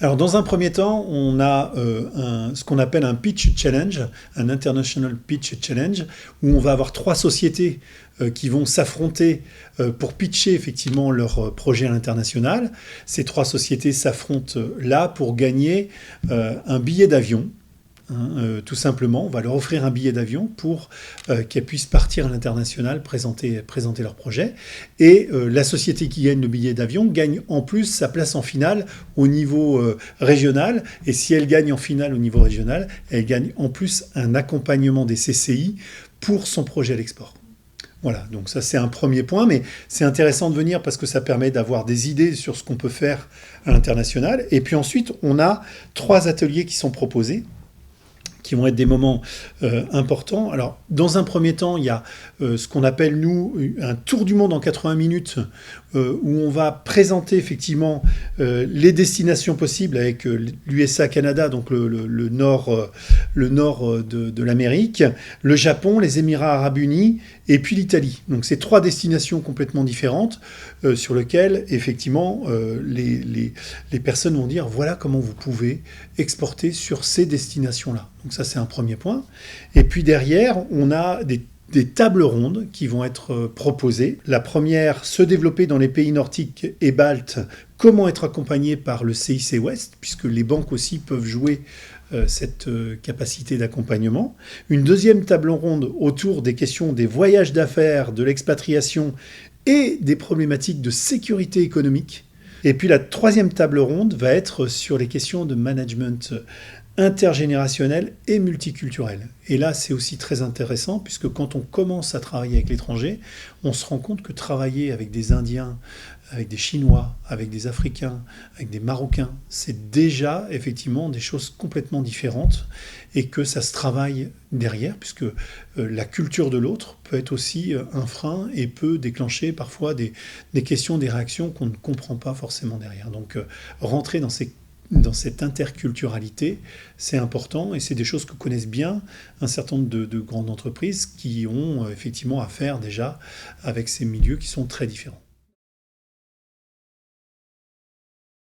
Alors, dans un premier temps, on a ce qu'on appelle un pitch challenge, un international pitch challenge, où on va avoir trois sociétés qui vont s'affronter pour pitcher effectivement leur projet à l'international. Ces trois sociétés s'affrontent là pour gagner un billet d'avion. Tout simplement, on va leur offrir un billet d'avion pour qu'elles puissent partir à l'international, présenter leur projet. Et la société qui gagne le billet d'avion gagne en plus sa place en finale au niveau régional. Et si elle gagne en finale au niveau régional, elle gagne en plus un accompagnement des CCI pour son projet à l'export. Voilà, donc ça c'est un premier point, mais c'est intéressant de venir parce que ça permet d'avoir des idées sur ce qu'on peut faire à l'international. Et puis ensuite, on a trois ateliers qui sont proposés, qui vont être des moments importants. Alors, dans un premier temps, il y a ce qu'on appelle, nous, un tour du monde en 80 minutes, où on va présenter effectivement les destinations possibles avec l'USA-Canada, donc le nord, de l'Amérique, le Japon, les Émirats arabes unis, et puis l'Italie. Donc, c'est trois destinations complètement différentes sur lesquelles, effectivement, les personnes vont dire, voilà comment vous pouvez exporter sur ces destinations-là. Donc ça, c'est un premier point. Et puis derrière, on a des tables rondes qui vont être proposées. La première, se développer dans les pays nordiques et baltes, comment être accompagné par le CIC Ouest, puisque les banques aussi peuvent jouer cette capacité d'accompagnement. Une deuxième table ronde autour des questions des voyages d'affaires, de l'expatriation et des problématiques de sécurité économique. Et puis la troisième table ronde va être sur les questions de management intergénérationnel et multiculturel. Et là, c'est aussi très intéressant, puisque quand on commence à travailler avec l'étranger, on se rend compte que travailler avec des Indiens, avec des Chinois, avec des Africains, avec des Marocains, c'est déjà effectivement des choses complètement différentes et que ça se travaille derrière, puisque la culture de l'autre peut être aussi un frein et peut déclencher parfois des questions, des réactions qu'on ne comprend pas forcément derrière. Donc rentrer dans cette interculturalité, c'est important et c'est des choses que connaissent bien un certain nombre de grandes entreprises qui ont effectivement à faire déjà avec ces milieux qui sont très différents.